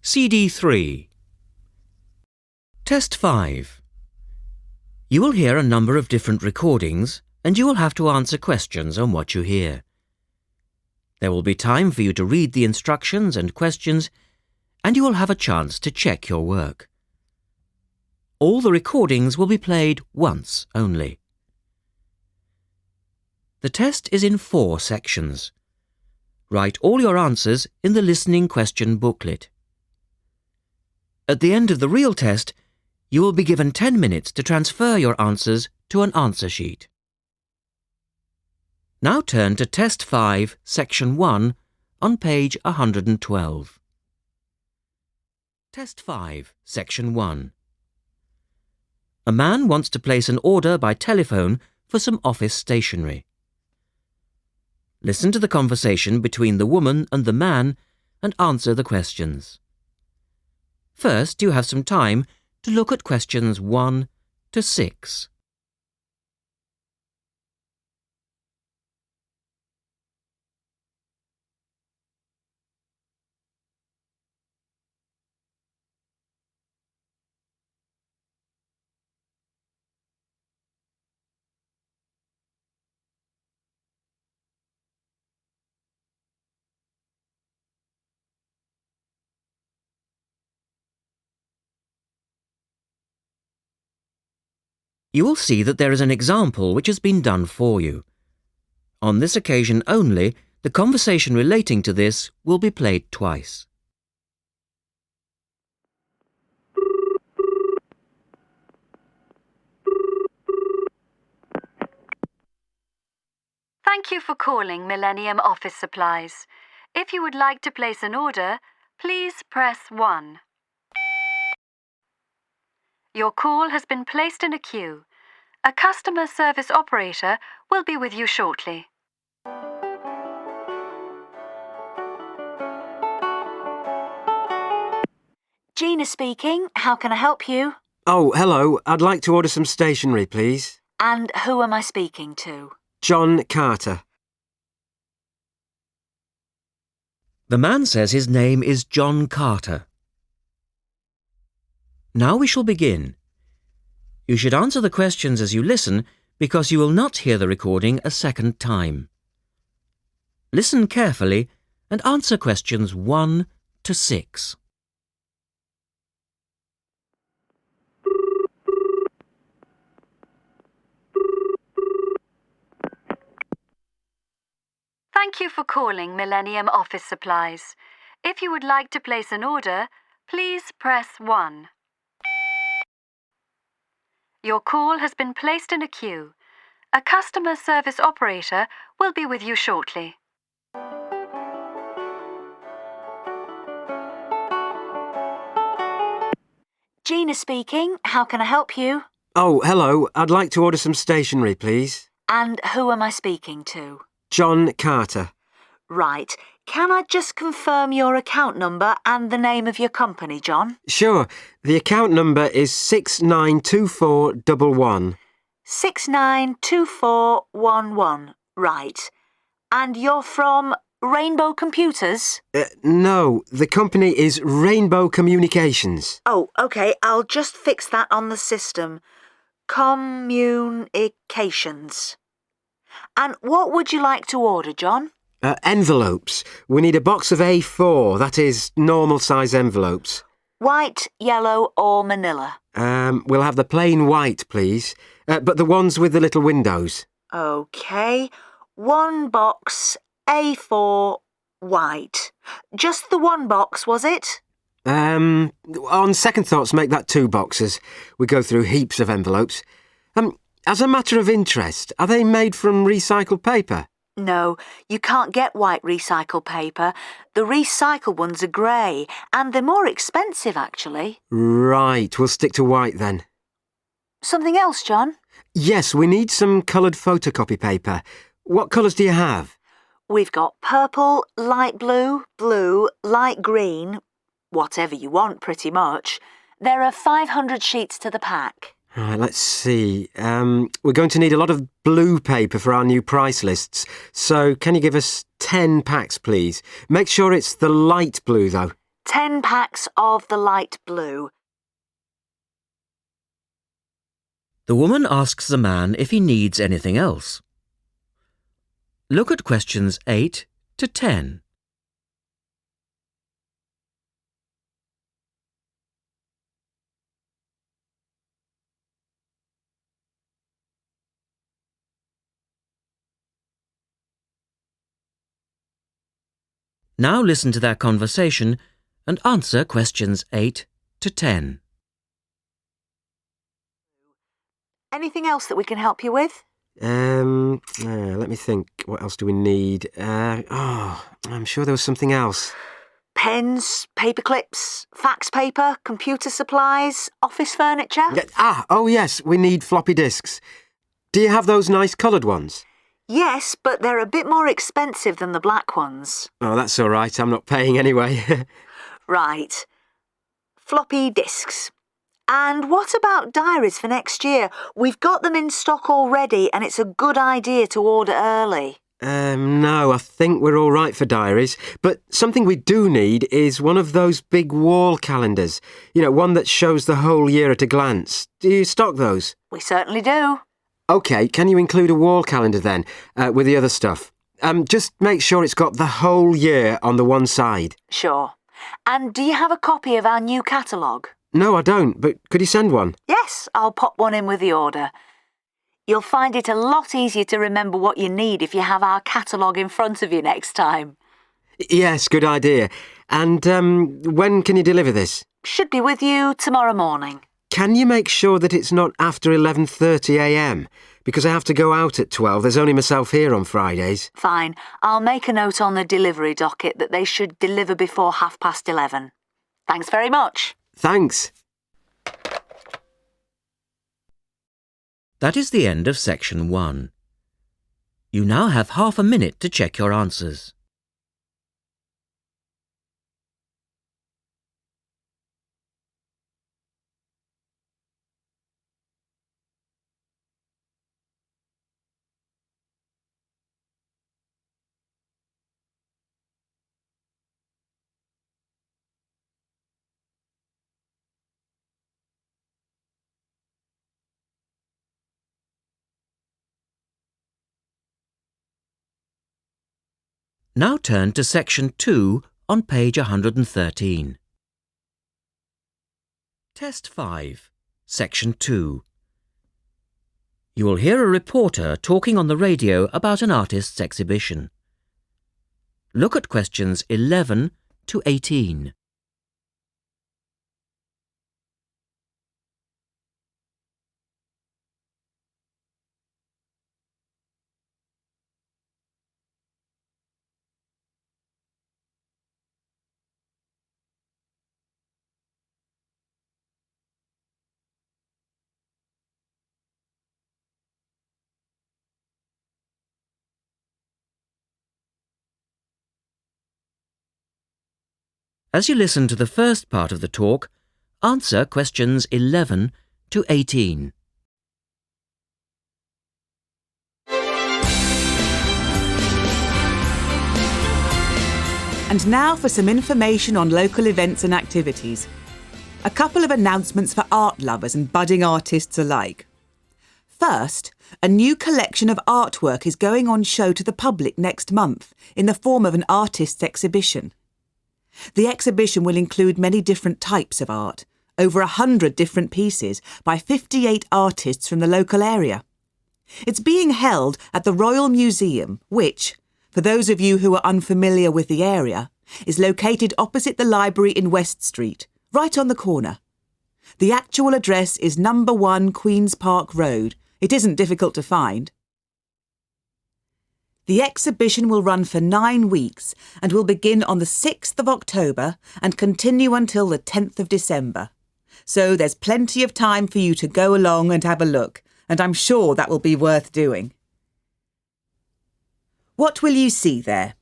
CD3. Test 5. You will hear a number of different recordings and you will have to answer questions on what you hear. There will be time for you to read the instructions and questions and you will have a chance to check your work. All the recordings will be played once only. The test is in 4 sections. Write all your answers in the listening question booklet. At the end of the real test, you will be given 10 minutes to transfer your answers to an answer sheet. Now turn to Test 5, Section 1 on page 112. Test 5, Section 1. A man wants to place an order by telephone for some office stationery. Listen to the conversation between the woman and the man and answer the questions. First, you have some time to look at questions 1 to 6. You will see that there is an example which has been done for you. On this occasion only, the conversation relating to this will be played twice. Thank you for calling Millennium Office Supplies. If you would like to place an order, please press 1. Your call has been placed in a queue. A customer service operator will be with you shortly. Gina speaking. How can I help you? Oh, hello. I'd like to order some stationery, please. And who am I speaking to? John Carter. The man says his name is John Carter. Now we shall begin. You should answer the questions as you listen because you will not hear the recording a second time. Listen carefully and answer questions 1 to 6. Thank you for calling Millennium Office Supplies. If you would like to place an order, please press 1. Your call has been placed in a queue. A customer service operator will be with you shortly. Gina speaking. How can I help you? Oh, hello. I'd like to order some stationery, please. And who am I speaking to? John Carter. Right. Can I just confirm your account number and the name of your company, John? Sure. The account number is 692411. 692411. Right. And you're from Rainbow Computers? No, the company is Rainbow Communications. Oh, OK. I'll just fix that on the system. Communications. And what would you like to order, John? Envelopes. We need a box of A4, that is, normal size envelopes. White, yellow or manila? We'll have the plain white, please. But the ones with the little windows. OK. 1 box, A4, white. Just the 1 box, was it? On second thoughts, make that 2 boxes. We go through heaps of envelopes. As a matter of interest, are they made from recycled paper? No, you can't get white recycled paper. The recycled ones are grey, and they're more expensive, actually. Right, we'll stick to white then. Something else, John? Yes, we need some coloured photocopy paper. What colours do you have? We've got purple, light blue, blue, light green, whatever you want, pretty much. There are 500 sheets to the pack. Right, let's see. We're going to need a lot of blue paper for our new price lists. So can you give us 10 packs, please? Make sure it's the light blue, though. 10 packs of the light blue. The woman asks the man if he needs anything else. Look at questions 8 to 10. Now listen to their conversation and answer questions 8 to 10. Anything else that we can help you with? Let me think. What else do we need? I'm sure there was something else. Pens, paper clips, fax paper, computer supplies, office furniture? Oh yes, we need floppy disks. Do you have those nice coloured ones? Yes, but they're a bit more expensive than the black ones. Oh, that's all right. I'm not paying anyway. Right. Floppy disks. And what about diaries for next year? We've got them in stock already and it's a good idea to order early. No, I think we're all right for diaries. But something we do need is one of those big wall calendars. You know, one that shows the whole year at a glance. Do you stock those? We certainly do. OK, can you include a wall calendar then, with the other stuff? Just make sure it's got the whole year on the one side. Sure. And do you have a copy of our new catalogue? No, I don't, but could you send one? Yes, I'll pop one in with the order. You'll find it a lot easier to remember what you need if you have our catalogue in front of you next time. Yes, good idea. And when can you deliver this? Should be with you tomorrow morning. Can you make sure that it's not after 11:30am? Because I have to go out at 12. There's only myself here on Fridays. Fine. I'll make a note on the delivery docket that they should deliver before 11:30. Thanks very much. Thanks. That is the end of section 1. You now have half a minute to check your answers. Now turn to section 2 on page 113. Test 5, section 2. You will hear a reporter talking on the radio about an artist's exhibition. Look at questions 11 to 18. As you listen to the first part of the talk, answer questions 11 to 18. And now for some information on local events and activities. A couple of announcements for art lovers and budding artists alike. First, a new collection of artwork is going on show to the public next month in the form of an artist's exhibition. The exhibition will include many different types of art, over 100 different pieces by 58 artists from the local area. It's being held at the Royal Museum, which, for those of you who are unfamiliar with the area, is located opposite the library in West Street, right on the corner. The actual address is number 1 Queen's Park Road. It isn't difficult to find. The exhibition will run for 9 weeks and will begin on the 6th of October and continue until the 10th of December. So there's plenty of time for you to go along and have a look, and I'm sure that will be worth doing. What will you see there?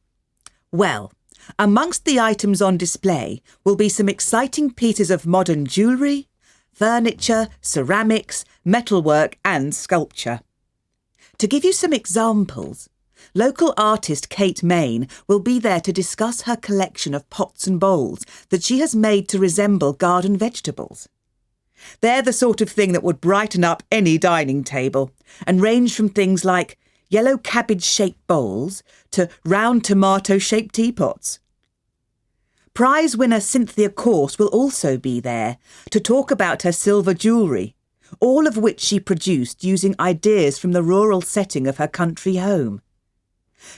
Well, amongst the items on display will be some exciting pieces of modern jewellery, furniture, ceramics, metalwork and sculpture. To give you some examples, Local artist Kate Main will be there to discuss her collection of pots and bowls that she has made to resemble garden vegetables. They're the sort of thing that would brighten up any dining table and range from things like yellow cabbage-shaped bowls to round tomato-shaped teapots. Prize winner Cynthia Corse will also be there to talk about her silver jewellery, all of which she produced using ideas from the rural setting of her country home.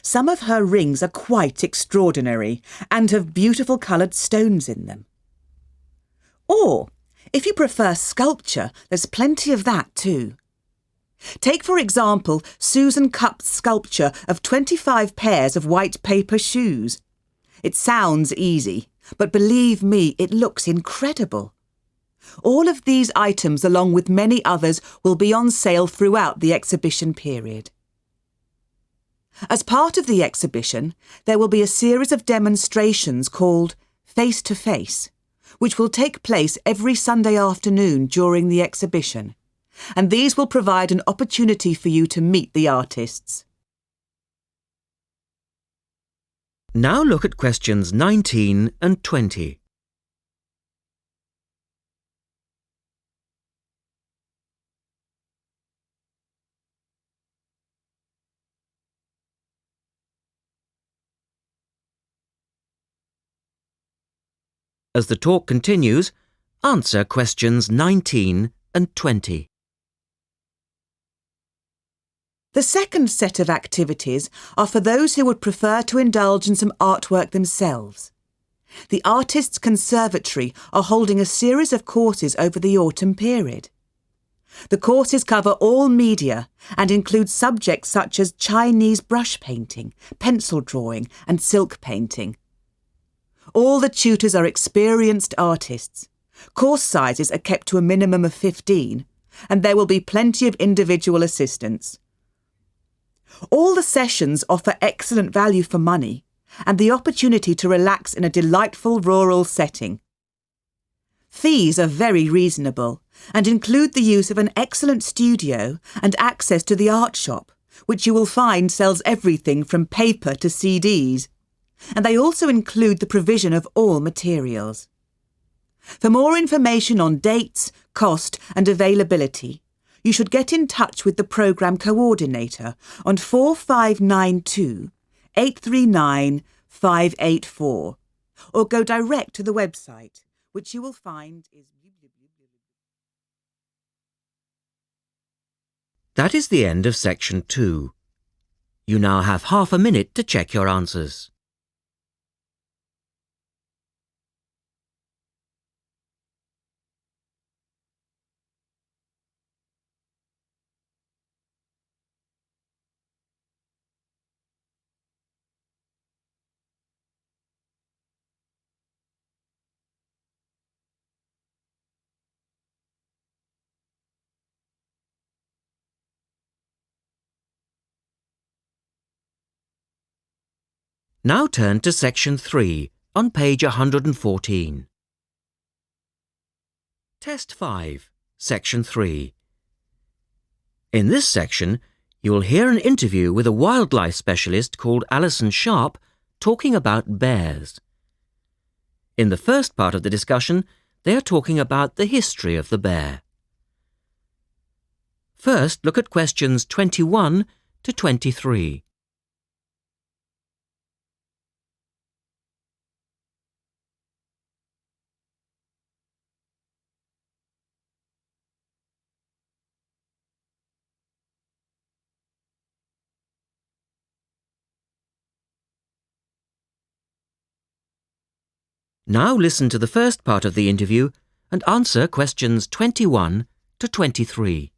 Some of her rings are quite extraordinary and have beautiful coloured stones in them. Or, if you prefer sculpture, there's plenty of that too. Take, for example, Susan Cupp's sculpture of 25 pairs of white paper shoes. It sounds easy, but believe me, it looks incredible. All of these items, along with many others, will be on sale throughout the exhibition period. As part of the exhibition, there will be a series of demonstrations called Face to Face, which will take place every Sunday afternoon during the exhibition, and these will provide an opportunity for you to meet the artists. Now look at questions 19 and 20. As the talk continues, answer questions 19 and 20. The second set of activities are for those who would prefer to indulge in some artwork themselves. The Artists' Conservatory are holding a series of courses over the autumn period. The courses cover all media and include subjects such as Chinese brush painting, pencil drawing and silk painting. All the tutors are experienced artists. Course sizes are kept to a minimum of 15, and there will be plenty of individual assistance. All the sessions offer excellent value for money and the opportunity to relax in a delightful rural setting. Fees are very reasonable and include the use of an excellent studio and access to the art shop, which you will find sells everything from paper to CDs. And they also include the provision of all materials. For more information on dates, cost and availability, you should get in touch with the programme coordinator on 4592 839 584 or go direct to the website, which you will find is... That is the end of section 2. You now have half a minute to check your answers. Now turn to section 3 on page 114. Test 5, section 3. In this section, you will hear an interview with a wildlife specialist called Alison Sharp talking about bears. In the first part of the discussion, they are talking about the history of the bear. First, look at questions 21 to 23. Now listen to the first part of the interview and answer questions 21 to 23.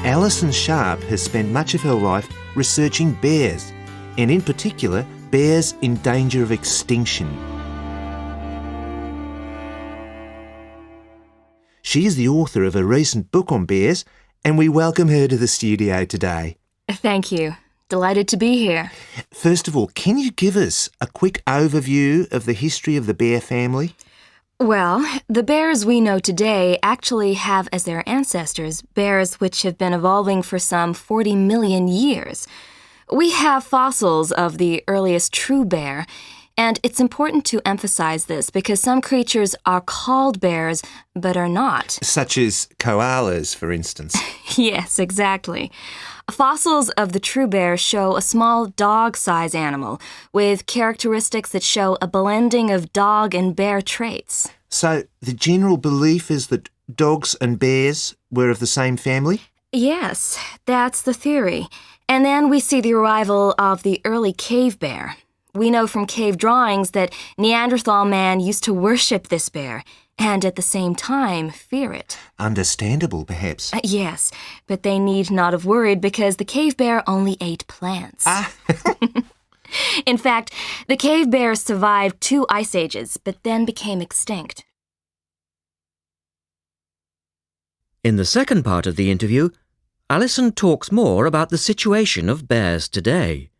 Alison Sharp has spent much of her life researching bears, and in particular, bears in danger of extinction. She is the author of a recent book on bears, and we welcome her to the studio today. Thank you. Delighted to be here. First of all, can you give us a quick overview of the history of the bear family? Well, the bears we know today actually have as their ancestors bears which have been evolving for some 40 million years. We have fossils of the earliest true bear, and it's important to emphasize this because some creatures are called bears but are not. Such as koalas, for instance. Yes, exactly. Fossils of the true bear show a small dog-size animal with characteristics that show a blending of dog and bear traits. So the general belief is that dogs and bears were of the same family? Yes, that's the theory. And then we see the arrival of the early cave bear. We know from cave drawings that Neanderthal man used to worship this bear and at the same time fear it. Understandable, perhaps. Yes, but they need not have worried because the cave bear only ate plants. In fact, the cave bear survived 2 ice ages, but then became extinct. In the second part of the interview, Alison talks more about the situation of bears today.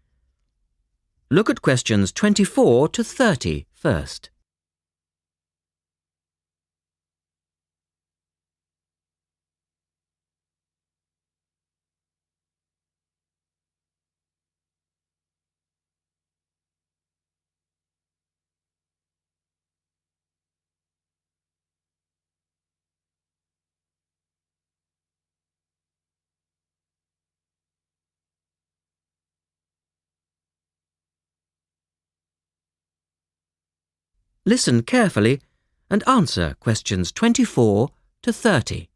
Look at questions 24 to 30 first. Listen carefully and answer questions 24 to 30.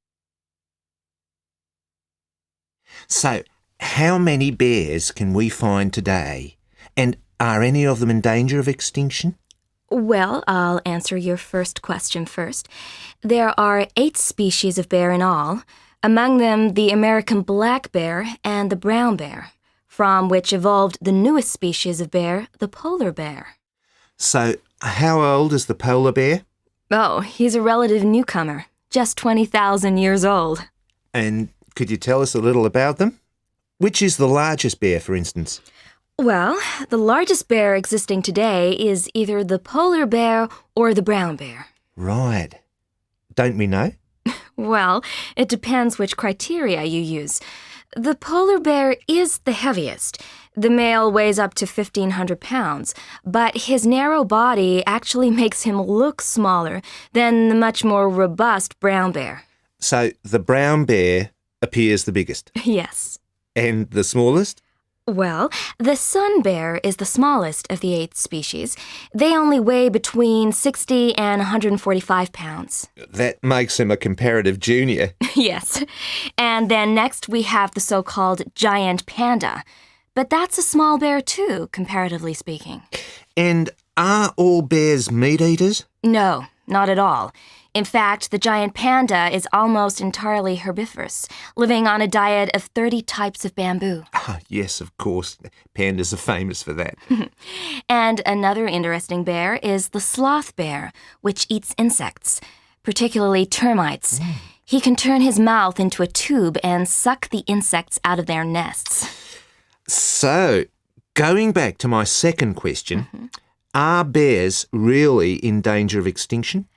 So, how many bears can we find today? And are any of them in danger of extinction? Well, I'll answer your first question first. There are 8 species of bear in all, among them the American black bear and the brown bear, from which evolved the newest species of bear, the polar bear. So, how old is the polar bear? Oh, he's a relative newcomer, just 20,000 years old. And could you tell us a little about them? Which is the largest bear, for instance? Well, the largest bear existing today is either the polar bear or the brown bear. Right. Don't we know? Well, it depends which criteria you use. The polar bear is the heaviest. The male weighs up to 1,500 pounds, but his narrow body actually makes him look smaller than the much more robust brown bear. So the brown bear appears the biggest. Yes. And the smallest? Well, the sun bear is the smallest of the 8 species. They only weigh between 60 and 145 pounds. That makes him a comparative junior. Yes. And then next we have the so-called giant panda. But that's a small bear too, comparatively speaking. And are all bears meat eaters? No, not at all. In fact, the giant panda is almost entirely herbivorous, living on a diet of 30 types of bamboo. Ah, yes, of course. Pandas are famous for that. And another interesting bear is the sloth bear, which eats insects, particularly termites. He can turn his mouth into a tube and suck the insects out of their nests. So, going back to my second question, are bears really in danger of extinction?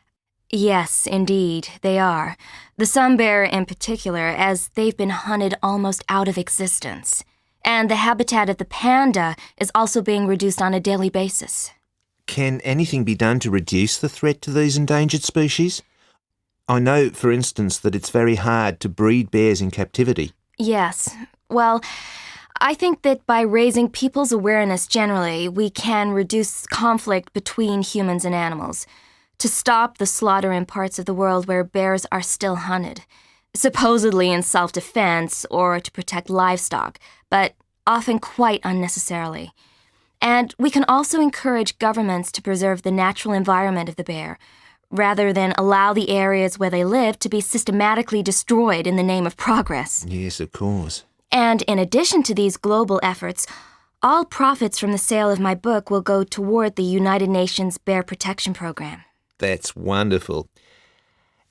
Yes, indeed, they are. The sun bear in particular, as they've been hunted almost out of existence. And the habitat of the panda is also being reduced on a daily basis. Can anything be done to reduce the threat to these endangered species? I know, for instance, that it's very hard to breed bears in captivity. Yes. Well, I think that by raising people's awareness generally, we can reduce conflict between humans and animals, to stop the slaughter in parts of the world where bears are still hunted, supposedly in self-defense or to protect livestock, but often quite unnecessarily. And we can also encourage governments to preserve the natural environment of the bear, rather than allow the areas where they live to be systematically destroyed in the name of progress. Yes, of course. And in addition to these global efforts, all profits from the sale of my book will go toward the United Nations Bear Protection Program. That's wonderful.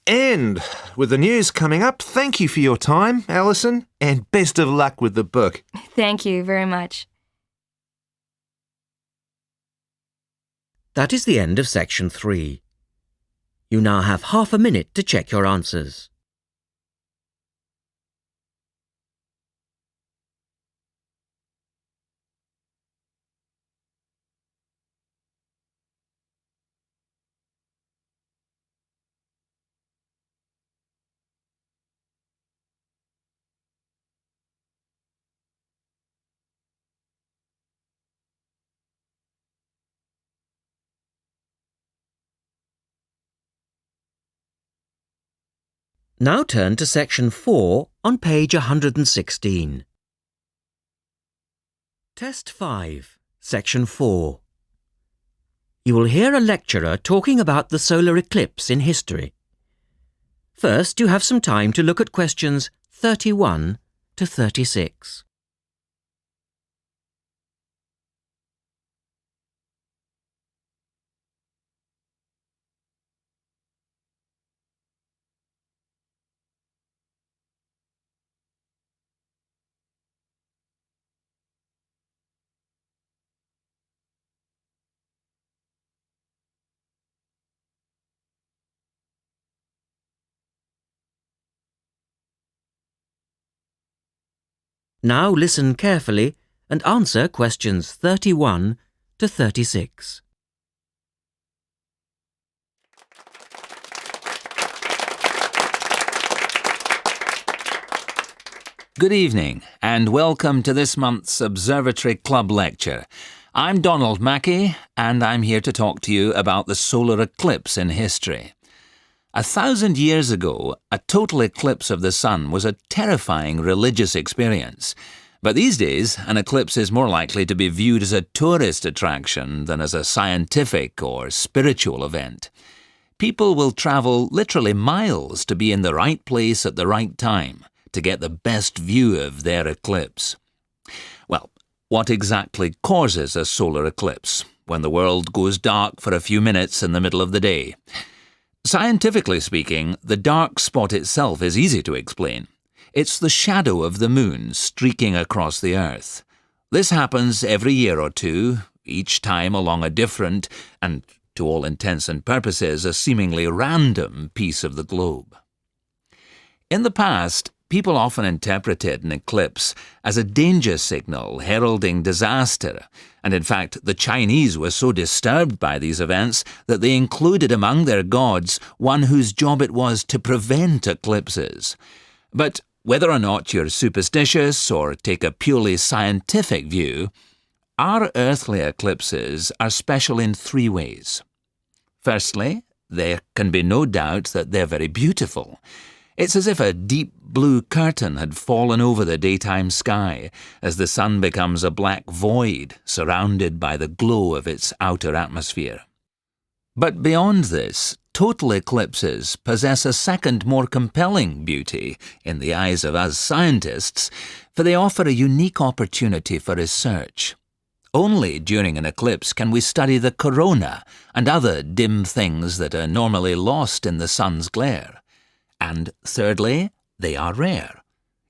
And with the news coming up, thank you for your time, Alison, and best of luck with the book. Thank you very much. That is the end of section 3. You now have half a minute to check your answers. Now turn to section 4 on page 116. Test 5, section 4. You will hear a lecturer talking about the solar eclipse in history. First, you have some time to look at questions 31 to 36. Now listen carefully and answer questions 31 to 36. Good evening and welcome to this month's Observatory Club lecture. I'm Donald Mackey and I'm here to talk to you about the solar eclipse in history. 1,000 years ago, a total eclipse of the sun was a terrifying religious experience. But these days, an eclipse is more likely to be viewed as a tourist attraction than as a scientific or spiritual event. People will travel literally miles to be in the right place at the right time to get the best view of their eclipse. Well, what exactly causes a solar eclipse when the world goes dark for a few minutes in the middle of the day? Scientifically speaking, the dark spot itself is easy to explain. It's the shadow of the moon streaking across the Earth. This happens every year or two, each time along a different, and to all intents and purposes, a seemingly random piece of the globe. In the past, people often interpreted an eclipse as a danger signal heralding disaster, and in fact the Chinese were so disturbed by these events that they included among their gods one whose job it was to prevent eclipses. But whether or not you're superstitious or take a purely scientific view, our earthly eclipses are special in 3 ways. Firstly, there can be no doubt that they're very beautiful. It's as if a deep blue curtain had fallen over the daytime sky as the sun becomes a black void surrounded by the glow of its outer atmosphere. But beyond this, total eclipses possess a second, more compelling beauty in the eyes of us scientists, for they offer a unique opportunity for research. Only during an eclipse can we study the corona and other dim things that are normally lost in the sun's glare. And thirdly, they are rare.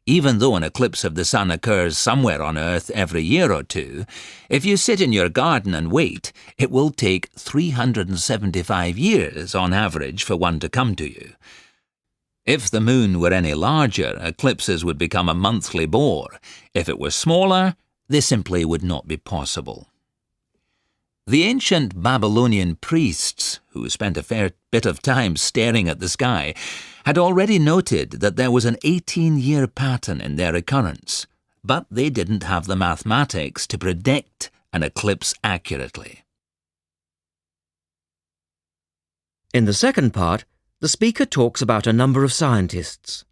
Even though an eclipse of the sun occurs somewhere on Earth every year or two, if you sit in your garden and wait, it will take 375 years on average for one to come to you. If the moon were any larger, eclipses would become a monthly bore. If it were smaller, they simply would not be possible. The ancient Babylonian priests, who spent a fair bit of time staring at the sky, had already noted that there was an 18-year pattern in their occurrence, but they didn't have the mathematics to predict an eclipse accurately. In the second part, the speaker talks about a number of scientists.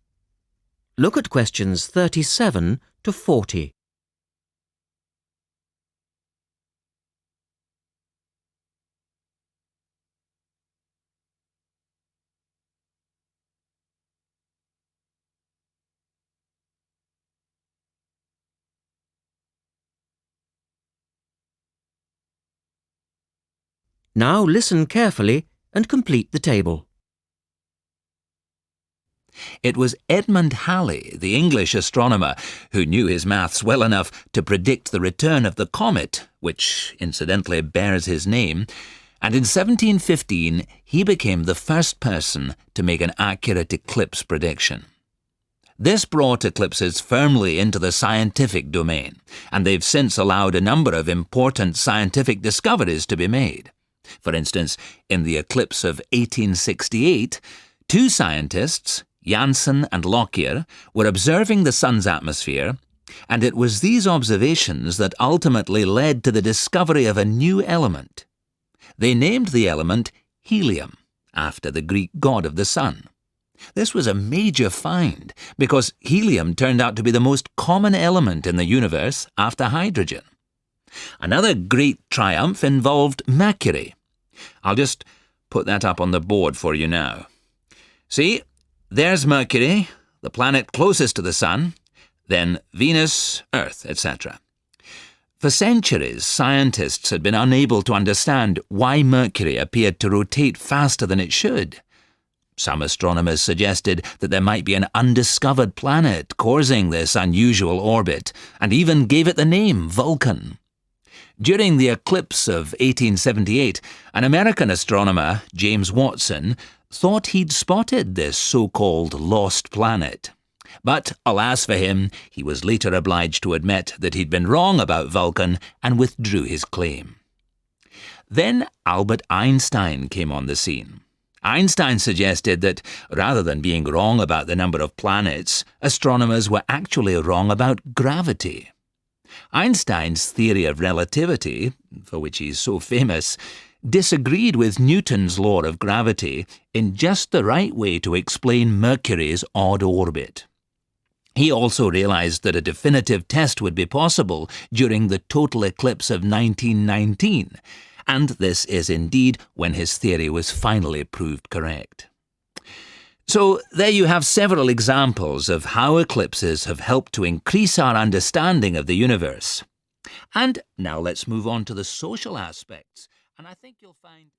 Look at questions 37 to 40. Now listen carefully and complete the table. It was Edmund Halley, the English astronomer, who knew his maths well enough to predict the return of the comet, which incidentally bears his name, and in 1715 he became the first person to make an accurate eclipse prediction. This brought eclipses firmly into the scientific domain, and they've since allowed a number of important scientific discoveries to be made. For instance, in the eclipse of 1868, two scientists, Janssen and Lockyer, were observing the Sun's atmosphere, and it was these observations that ultimately led to the discovery of a new element. They named the element helium, after the Greek god of the sun. This was a major find, because helium turned out to be the most common element in the universe after hydrogen. Another great triumph involved Mercury. I'll just put that up on the board for you now. See, there's Mercury, the planet closest to the Sun, then Venus, Earth, etc. For centuries, scientists had been unable to understand why Mercury appeared to rotate faster than it should. Some astronomers suggested that there might be an undiscovered planet causing this unusual orbit, and even gave it the name Vulcan. During the eclipse of 1878, an American astronomer, James Watson, thought he'd spotted this so-called lost planet. But, alas for him, he was later obliged to admit that he'd been wrong about Vulcan and withdrew his claim. Then Albert Einstein came on the scene. Einstein suggested that, rather than being wrong about the number of planets, astronomers were actually wrong about gravity. Einstein's theory of relativity, for which he's so famous, disagreed with Newton's law of gravity in just the right way to explain Mercury's odd orbit. He also realised that a definitive test would be possible during the total eclipse of 1919, and this is indeed when his theory was finally proved correct. So there you have several examples of how eclipses have helped to increase our understanding of the universe. And now let's move on to the social aspects, and I think you'll find...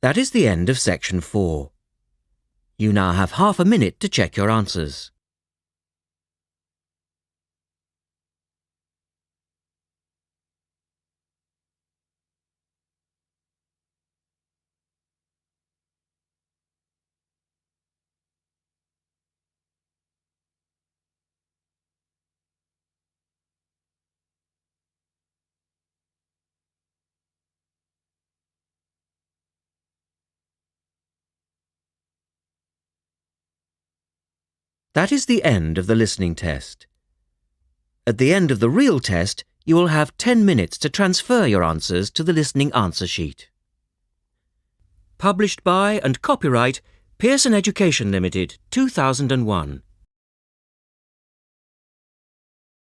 That is the end of section 4. You now have half a minute to check your answers. That is the end of the listening test. At the end of the real test, you will have 10 minutes to transfer your answers to the listening answer sheet. Published by and copyright Pearson Education Limited, 2001.